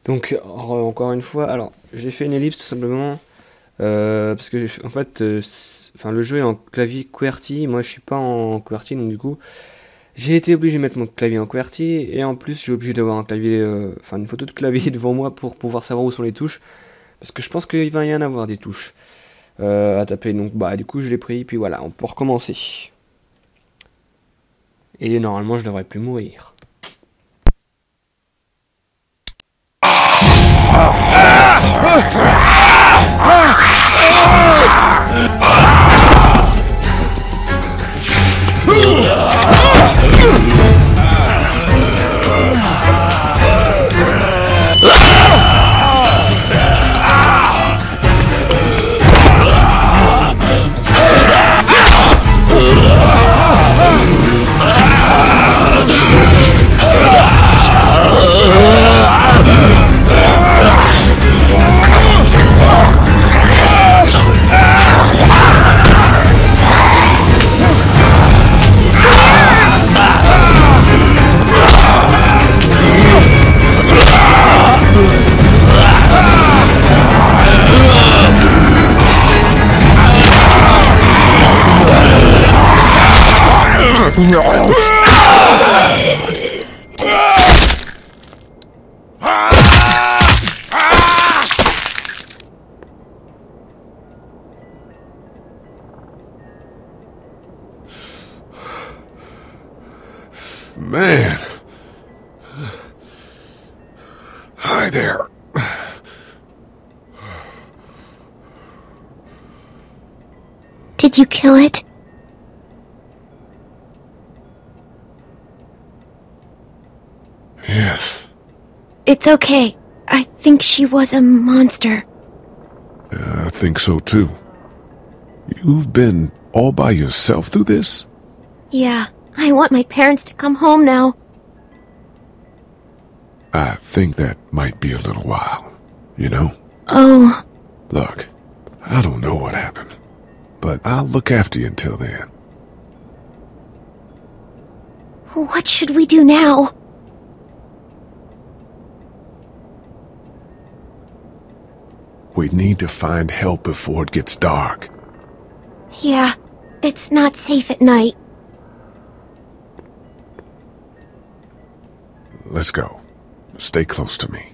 Donc encore une fois, alors j'ai fait une ellipse tout simplement parce que en fait, le jeu est en clavier QWERTY, moi je suis pas en QWERTY, donc du coup j'ai été obligé de mettre mon clavier en QWERTY et en plus j'ai obligé d'avoir un clavier, une photo de clavier devant moi pour pouvoir savoir où sont les touches, parce que je pense qu'il va y en avoir des touches à taper, donc du coup je l'ai pris, puis voilà, on peut recommencer. Et normalement je devrais plus mourir. Man. Hi there. Did you kill it? Yes. It's okay. I think she was a monster. I think so too. You've been all by yourself through this? Yeah, I want my parents to come home now. I think that might be a little while, you know? Oh. Look, I don't know what happened, but I'll look after you until then. What should we do now? We need to find help before it gets dark. Yeah, it's not safe at night. Let's go. Stay close to me.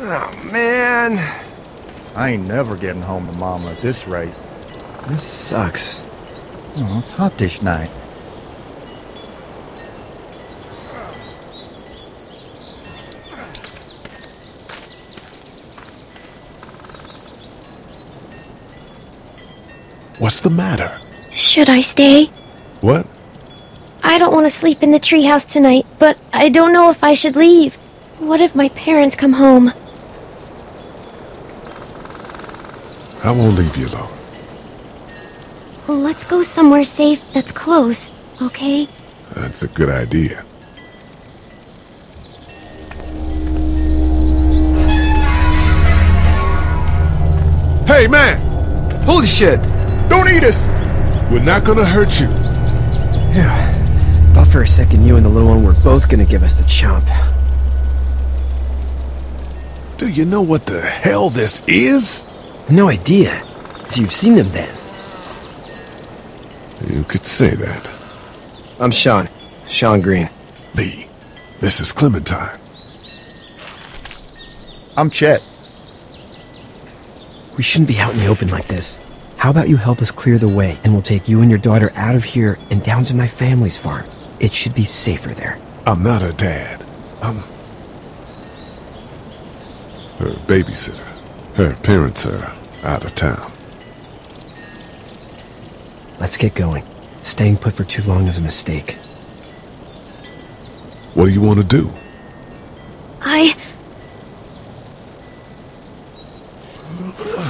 Oh, man. I ain't never getting home to Mama at this rate. This sucks. Oh, it's hot this night. What's the matter? Should I stay? What? I don't want to sleep in the treehouse tonight, but I don't know if I should leave. What if my parents come home? I won't leave you alone. Well, let's go somewhere safe that's close, okay? That's a good idea. Hey, man! Holy shit! Don't eat us! We're not gonna hurt you. Yeah, thought for a second you and the little one were both gonna give us the chomp. Do you know what the hell this is? No idea. So you've seen them then? You could say that. I'm Sean. Sean Green. Lee, this is Clementine. I'm Chet. We shouldn't be out in the open like this. How about you help us clear the way, and we'll take you and your daughter out of here and down to my family's farm. It should be safer there. I'm not her dad. I'm her babysitter. Her parents are out of town. Let's get going. Staying put for too long is a mistake. What do you want to do?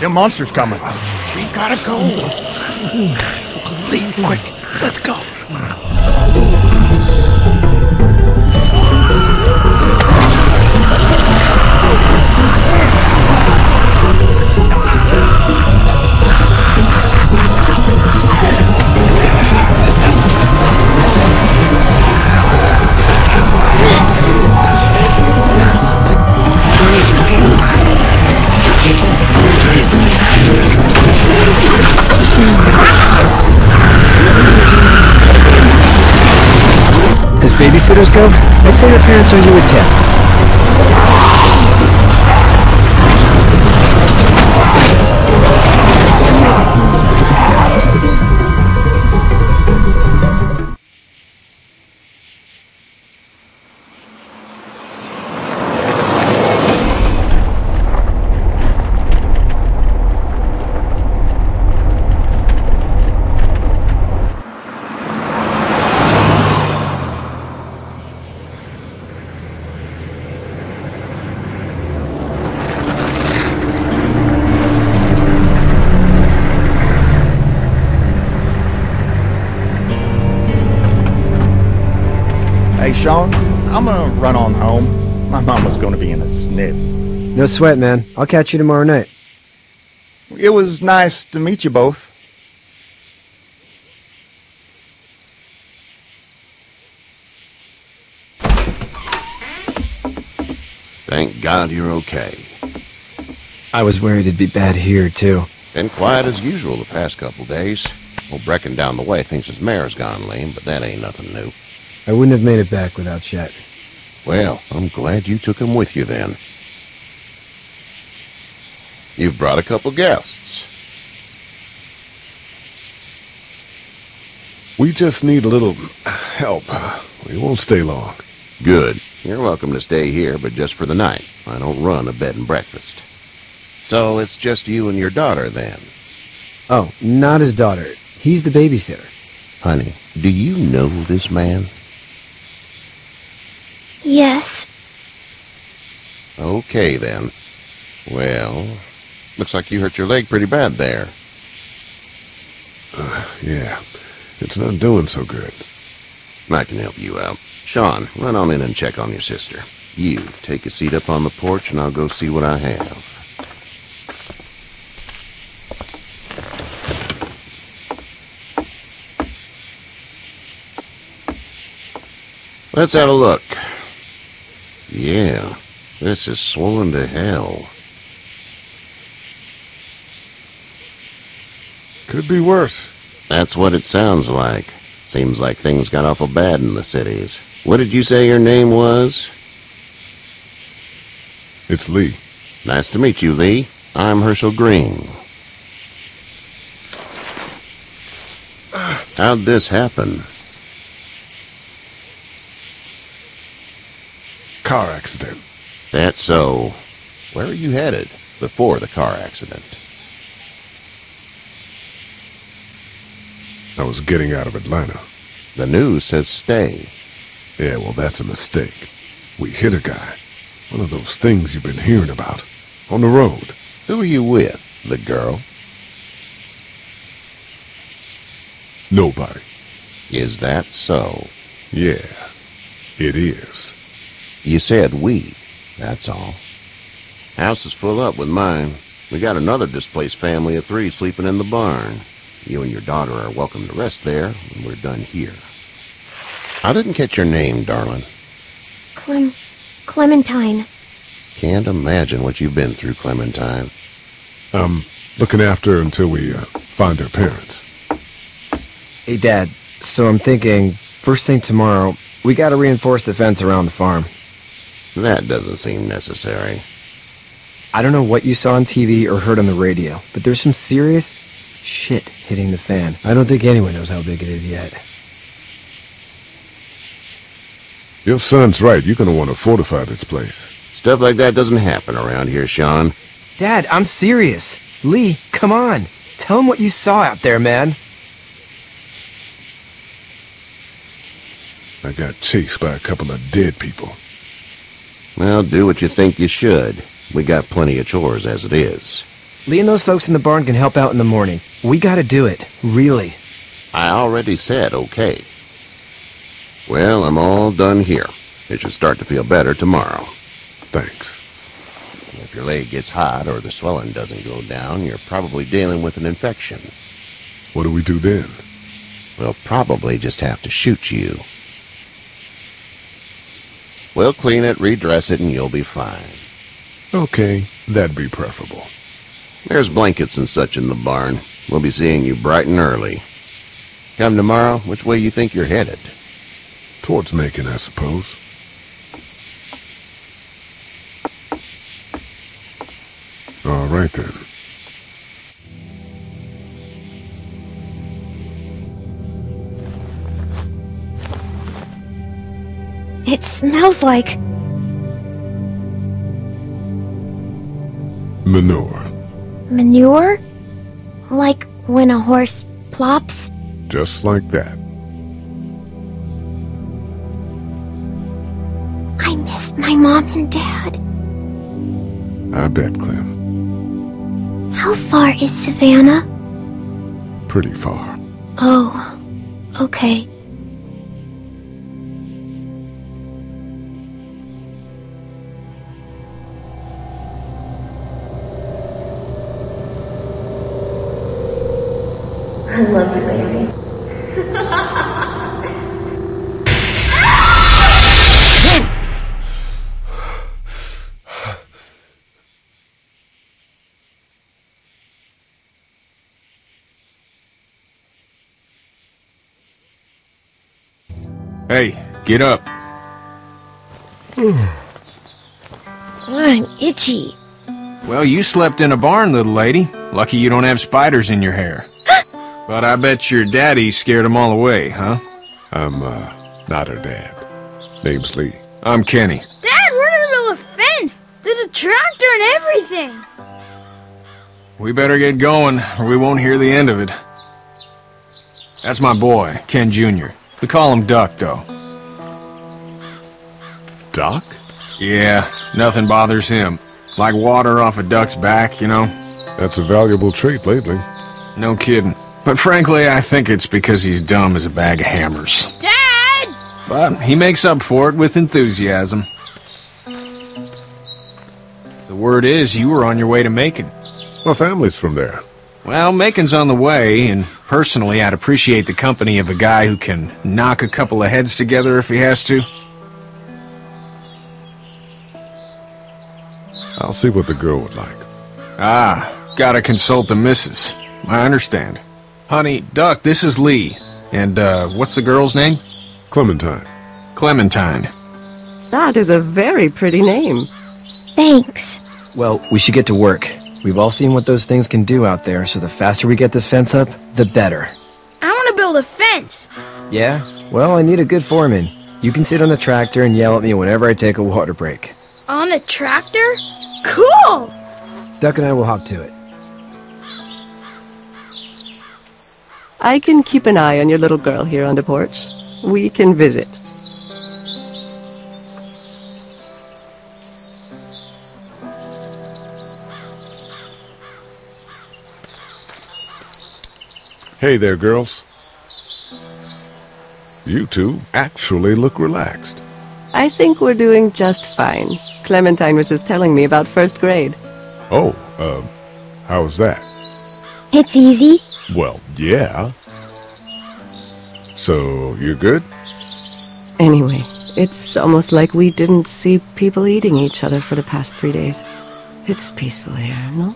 Them monsters coming. We gotta go. Lee, quick, let's go. As babysitters go, I'd say their parents owe you a tip. Hey, Sean, I'm gonna run on home. My mama's gonna be in a snip. No sweat, man. I'll catch you tomorrow night. It was nice to meet you both. Thank God you're okay. I was worried it'd be bad here, too. Been quiet as usual the past couple days. Old Brecken down the way thinks his mare's gone lame, but that ain't nothing new. I wouldn't have made it back without Chet. Well, I'm glad you took him with you then. You've brought a couple guests. We just need a little help. We won't stay long. Good. You're welcome to stay here, but just for the night. I don't run a bed and breakfast. So it's just you and your daughter then? Oh, not his daughter. He's the babysitter. Honey, do you know this man? Yes. Okay, then. Well, looks like you hurt your leg pretty bad there. Yeah, it's not doing so good. I can help you out. Sean, run on in and check on your sister. You, take a seat up on the porch and I'll go see what I have. Let's have a look. Yeah, this is swollen to hell. Could be worse. That's what it sounds like. Seems like things got awful bad in the cities. What did you say your name was? It's Lee. Nice to meet you, Lee. I'm Herschel Green. How'd this happen? Car accident. That's so. Where are you headed before the car accident? I was getting out of Atlanta. The news says stay. Yeah, well, that's a mistake. We hit a guy. One of those things you've been hearing about. On the road. Who are you with? The girl? Nobody. Is that so? Yeah, it is. You said we. That's all. House is full up with mine. We got another displaced family of 3 sleeping in the barn. You and your daughter are welcome to rest there when we're done here. I didn't catch your name, darling. Clementine. Can't imagine what you've been through, Clementine. I'm looking after her until we find her parents. Hey, Dad, so I'm thinking, first thing tomorrow, we gotta reinforce the fence around the farm. That doesn't seem necessary. I don't know what you saw on TV or heard on the radio, but there's some serious shit hitting the fan. I don't think anyone knows how big it is yet. Your son's right. You're gonna want to fortify this place. Stuff like that doesn't happen around here, Sean. Dad, I'm serious. Lee, come on. Tell him what you saw out there, man. I got chased by a couple of dead people. Well, do what you think you should. We got plenty of chores as it is. Lee and those folks in the barn can help out in the morning. We gotta do it. Really. I already said okay. Well, I'm all done here. It should start to feel better tomorrow. Thanks. If your leg gets hot or the swelling doesn't go down, you're probably dealing with an infection. What do we do then? We'll probably just have to shoot you. We'll clean it, redress it, and you'll be fine. Okay, that'd be preferable. There's blankets and such in the barn. We'll be seeing you bright and early. Come tomorrow, which way you think you're headed? Towards Macon, I suppose. All right, then. It smells like Manure. manure? Like when a horse plops? Just like that. I miss my mom and dad. I bet, Clem. How far is Savannah? Pretty far. Oh, okay. I love you, baby. Hey, get up. I'm itchy. Well, you slept in a barn, little lady. Lucky you don't have spiders in your hair. But I bet your daddy scared them all away, huh? I'm, not her dad. Name's Lee. I'm Kenny. Dad, we're in the middle of a fence. There's a tractor and everything. We better get going, or we won't hear the end of it. That's my boy, Ken Jr. We call him Duck, though. Doc? Yeah, nothing bothers him. Like water off a duck's back, you know? That's a valuable trait lately. No kidding. But frankly, I think it's because he's dumb as a bag of hammers. Dad! But he makes up for it with enthusiasm. The word is you were on your way to Macon. My family's from there. Well, Macon's on the way, and personally, I'd appreciate the company of a guy who can knock a couple of heads together if he has to. I'll see what the girl would like. Ah, gotta consult the missus. I understand. Honey, Duck, this is Lee. And, what's the girl's name? Clementine. Clementine. That is a very pretty name. Thanks. Well, we should get to work. We've all seen what those things can do out there, so the faster we get this fence up, the better. I want to build a fence. Yeah? Well, I need a good foreman. You can sit on the tractor and yell at me whenever I take a water break. On a tractor? Cool! Duck and I will hop to it. I can keep an eye on your little girl here on the porch. We can visit. Hey there, girls. You two actually look relaxed. I think we're doing just fine. Clementine was just telling me about first grade. Oh, how was that? It's easy. Well, yeah. So, you're good? Anyway, it's almost like we didn't see people eating each other for the past 3 days. It's peaceful here, no?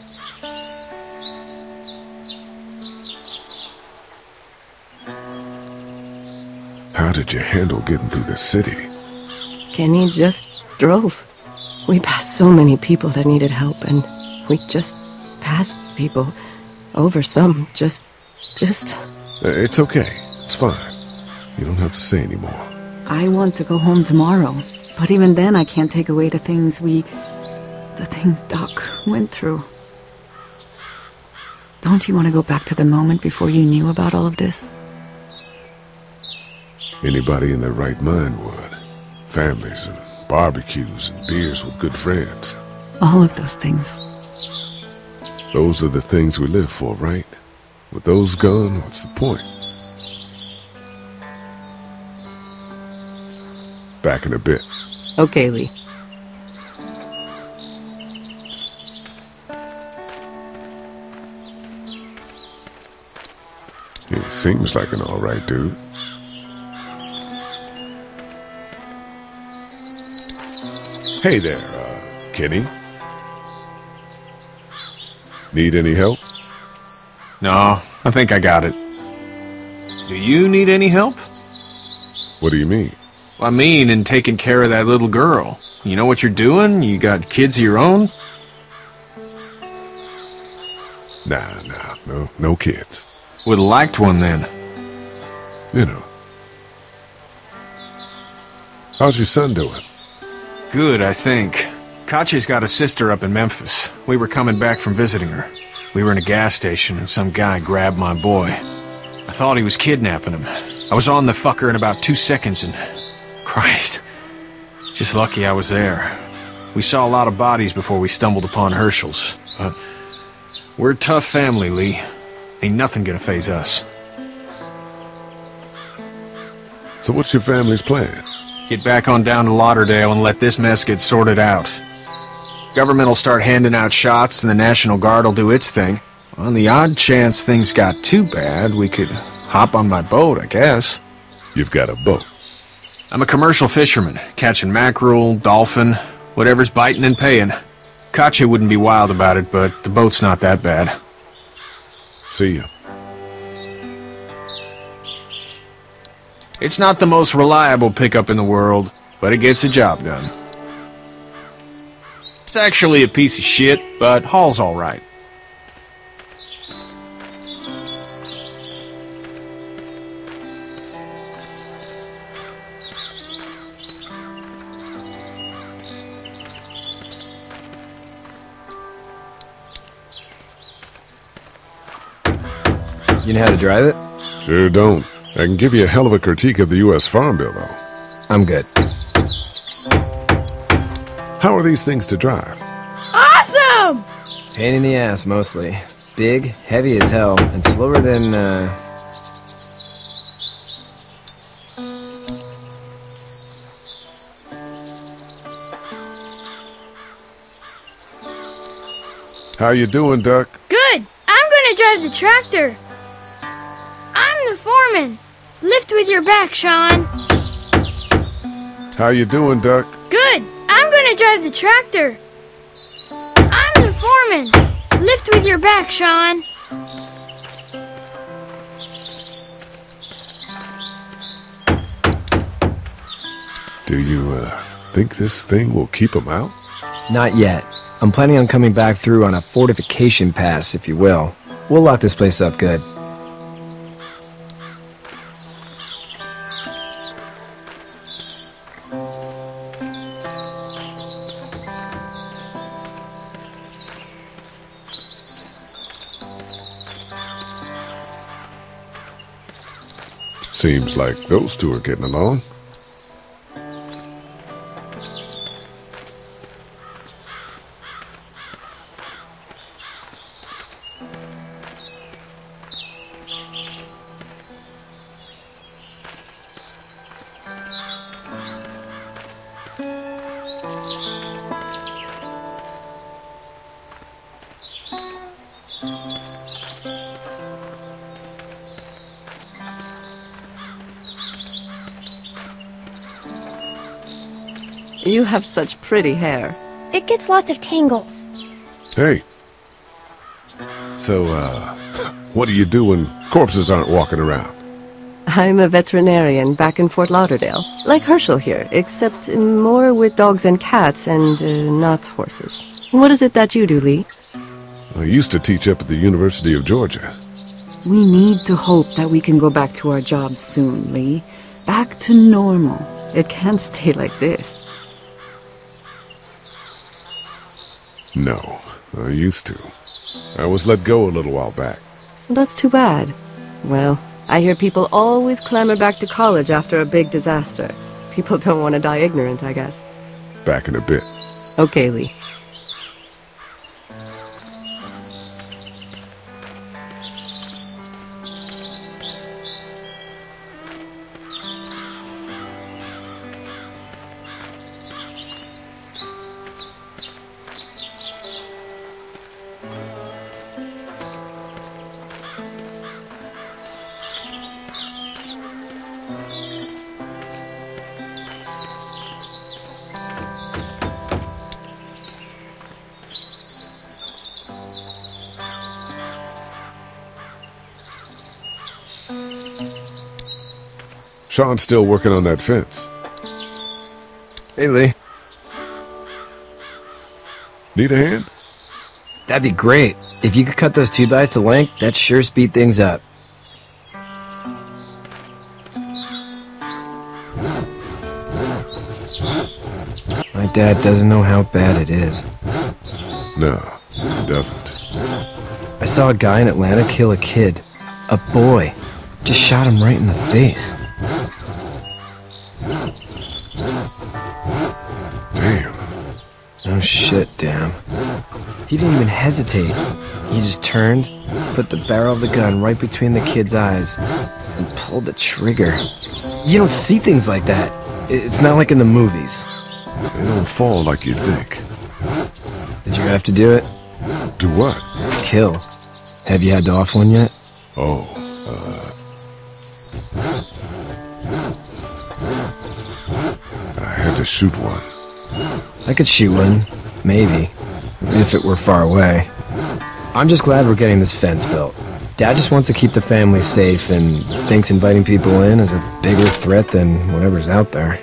How did you handle getting through the city? Kenny just drove. We passed so many people that needed help, and we just passed people over some. Just... It's okay. It's fine. You don't have to say anymore. I want to go home tomorrow, but even then I can't take away the things Doc went through. Don't you want to go back to the moment before you knew about all of this? Anybody in their right mind would. Families and barbecues and beers with good friends. All of those things. Those are the things we live for, right? With those gone, what's the point? Back in a bit. Okay, Lee. He seems like an alright dude. Hey there, Kenny. Need any help? No, I think I got it. Do you need any help? What do you mean? I mean, in taking care of that little girl. You know what you're doing? You got kids of your own? Nah, no kids. Would've liked one then. You know. How's your son doing? Good, I think. Katya's got a sister up in Memphis. We were coming back from visiting her. We were in a gas station and some guy grabbed my boy. I thought he was kidnapping him. I was on the fucker in about 2 seconds and... Christ. Just lucky I was there. We saw a lot of bodies before we stumbled upon Herschel's. But we're a tough family, Lee. Ain't nothing gonna faze us. So what's your family's plan? Get back on down to Lauderdale and let this mess get sorted out. Government will start handing out shots and the National Guard will do its thing. On the odd chance things got too bad, we could hop on my boat, I guess. You've got a boat. I'm a commercial fisherman, catching mackerel, dolphin, whatever's biting and paying. Katya wouldn't be wild about it, but the boat's not that bad. See ya. It's not the most reliable pickup in the world, but it gets the job done. It's actually a piece of shit, but haul's all right. You know how to drive it? Sure don't. I can give you a hell of a critique of the U.S. Farm Bill, though. I'm good. How are these things to drive? Awesome! Pain in the ass, mostly. Big, heavy as hell, and slower than, How you doing, Duck? Good! I'm gonna drive the tractor! I'm the foreman! Lift with your back, Sean! How you doing, Duck? Good! I'm gonna drive the tractor! I'm the foreman! Lift with your back, Sean! Do you, think this thing will keep 'em out? not yet. I'm planning on coming back through on a fortification pass, if you will. We'll lock this place up good. Seems like those two are getting along. You have such pretty hair. It gets lots of tangles. Hey. So, what do you do when corpses aren't walking around? I'm a veterinarian back in Fort Lauderdale. Like Herschel here, except more with dogs and cats and not horses. What is it that you do, Lee? I used to teach up at the University of Georgia. We need to hope that we can go back to our jobs soon, Lee. Back to normal. It can't stay like this. No, I used to. I was let go a little while back. That's too bad. Well, I hear people always clamor back to college after a big disaster. People don't want to die ignorant, I guess. Back in a bit. Okay, Lee. Sean's still working on that fence. Hey, Lee. Need a hand? That'd be great. If you could cut those 2x to length, that'd sure speed things up. My dad doesn't know how bad it is. No, he doesn't. I saw a guy in Atlanta kill a kid. A boy. Just shot him right in the face. Damn. Oh shit, damn. He didn't even hesitate. He just turned, put the barrel of the gun right between the kid's eyes, and pulled the trigger. You don't see things like that. It's not like in the movies. They don't fall like you think. Did you have to do it? Do what? Kill. Have you had to off one yet? Oh, I had to shoot one. I could shoot one. Maybe. If it were far away. I'm just glad we're getting this fence built. Dad just wants to keep the family safe and thinks inviting people in is a bigger threat than whatever's out there.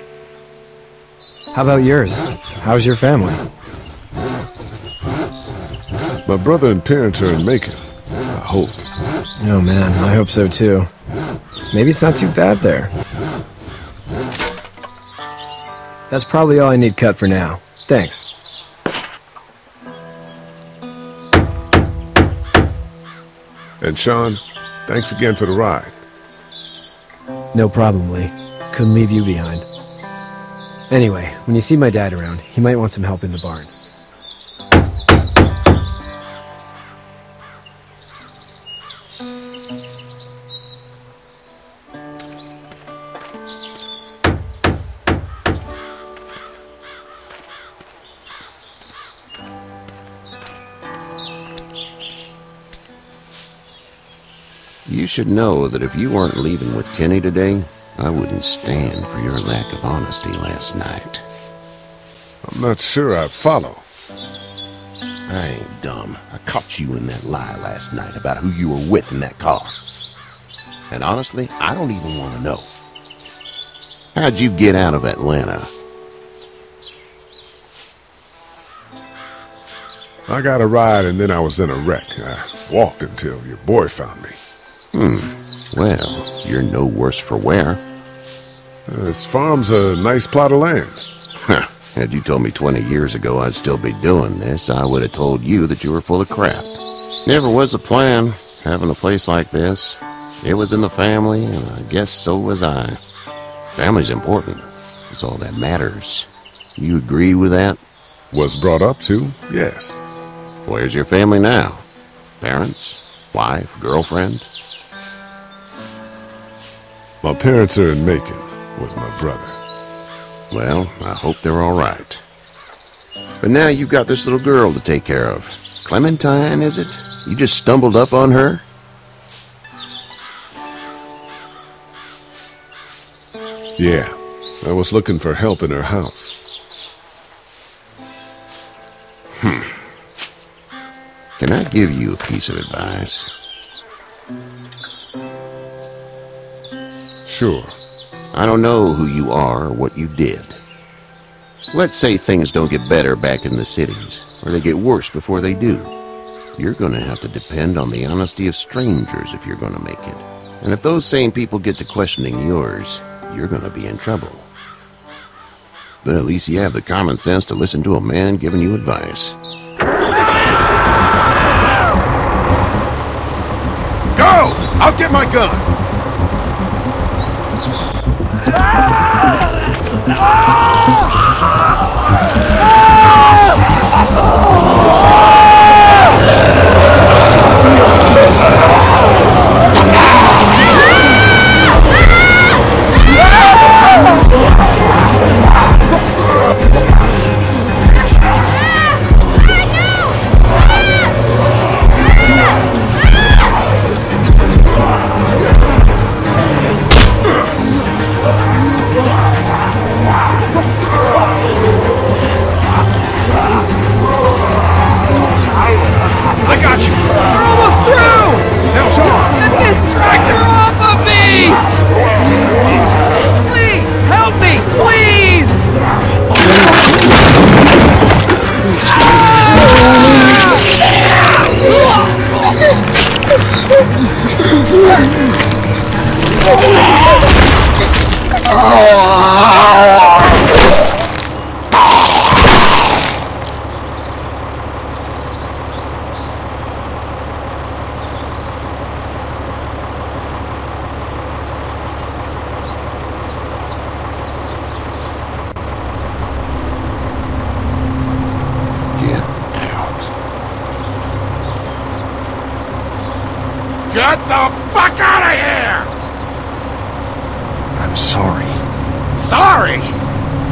How about yours? How's your family? My brother and parents are in Macon. I hope. Oh man, I hope so too. Maybe it's not too bad there. That's probably all I need cut for now. Thanks. And Sean, thanks again for the ride. No problem, Lee. Couldn't leave you behind. Anyway, when you see my dad around, he might want some help in the barn. You should know that if you weren't leaving with Kenny today, I wouldn't stand for your lack of honesty last night. I'm not sure I'd follow. I ain't dumb. I caught you in that lie last night about who you were with in that car. And honestly, I don't even want to know. How'd you get out of Atlanta? I got a ride and then I was in a wreck. I walked until your boy found me. Well, you're no worse for wear. This farm's a nice plot of land. Had you told me 20 years ago I'd still be doing this, I would have told you that you were full of crap. Never was a plan, having a place like this. It was in the family, and I guess so was I. Family's important. It's all that matters. You agree with that? Was brought up to, yes. Where's your family now? Parents? Wife? Girlfriend? My parents are in Macon with my brother. Well, I hope they're all right. But now you've got this little girl to take care of. Clementine, is it? You just stumbled up on her? Yeah, I was looking for help in her house. Can I give you a piece of advice? Sure. I don't know who you are or what you did. Let's say things don't get better back in the cities, or they get worse before they do. You're gonna have to depend on the honesty of strangers if you're gonna make it. And if those same people get to questioning yours, you're gonna be in trouble. But at least you have the common sense to listen to a man giving you advice. Go! I'll get my gun! Get the fuck out of here! I'm sorry. Sorry?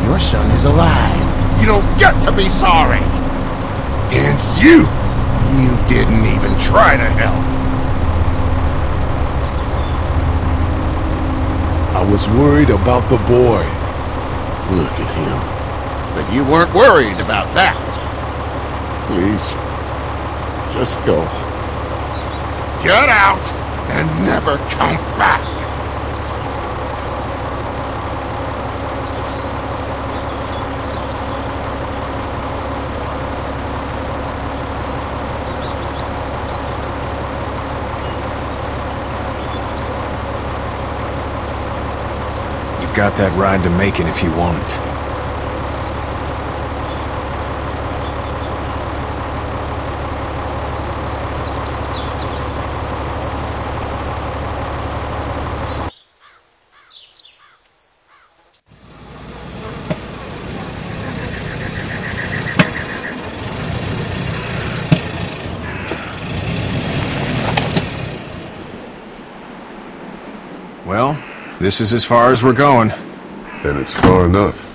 Your son is alive. You don't get to be sorry. And you didn't even try to help. I was worried about the boy. Look at him. But you weren't worried about that. Please, just go. Get out and never come back. You've got that ride to Macon if you want it. Well, this is as far as we're going. And it's far enough.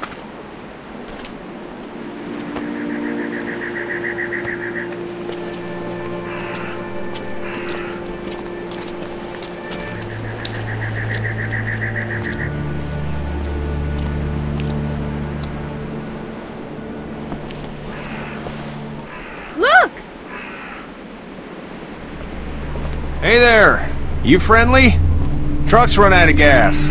Look! Hey there! You friendly? Truck's run out of gas.